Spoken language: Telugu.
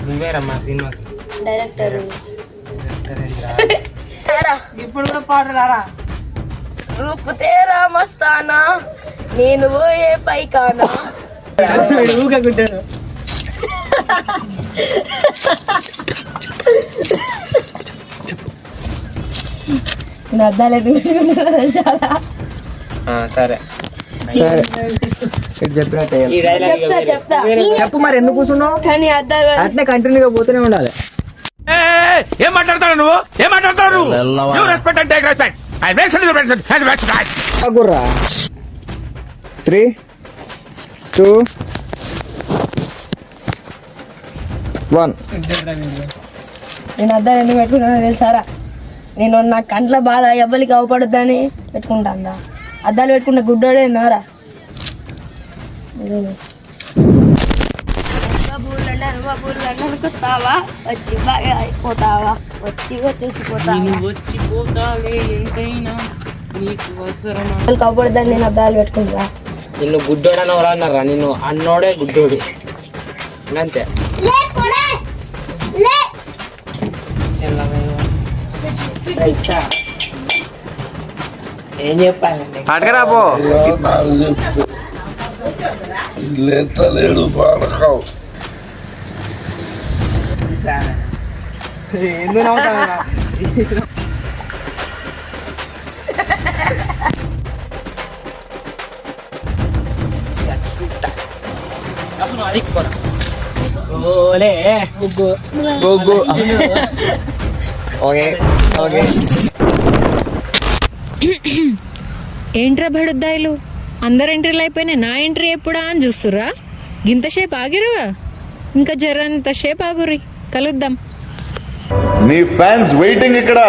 నువ్వేరమ్మా సినిమాకి డైరెక్టర్ ఇప్పుడు కూడా పాట రారా రూపు తేరా మస్తానా నేను పోయే పైకానా ఊగుంటాడు నేను అద్దాలే చాలా సరే చెప్తా చెప్తా చెప్పు మరి ఎందుకు కూర్చున్నావు కానీ అద్దాలు అట్నే కంటిన్యూగా పోతూనే ఉండాలి ఏం మాట్లాడతాడు నువ్వు ఏం మాట్లాడతాడు you respect and take respect I respect గుర్రా 3 2 1 నేను అద్దాలు ఎందుకు పెట్టుకున్నాను తెలుసారా నేను నా కంట్లో బాధ ఎవ్వరికి అవపడొద్దని పెట్టుకుంటా అద్దాలు పెట్టుకుంటే గుడ్డోడే నారా వస్తావా వచ్చి బాగా అయిపోతావా వచ్చిపోతావే ఎంతైనా నీకు అవసరమా అవపడద్దని నేను అద్దాలు పెట్టుకుంటా నిన్ను గుడ్డోడు అని ఎవరు అన్నారా నిన్ను అన్నోడే గుడ్డోడు అంతే ఏం చెప్పాలండి అడగరా పో లేడు పాడకావు ఎందుకు నవ్వుతావు ఓలే గుగ్గు ఓకే ఓకే ఏంట్రా బడుద్దాయిలు అందరు ఎంట్రీలు అయిపోయినాయి నా ఎంట్రీ ఎప్పుడా అని చూస్తుర్రా గింతసేపు ఆగిరుగా ఇంకా జరంత సేపు ఆగుర్రి కలుద్దాం నీ ఫ్యాన్స్ వెయిటింగ్ ఇక్కడ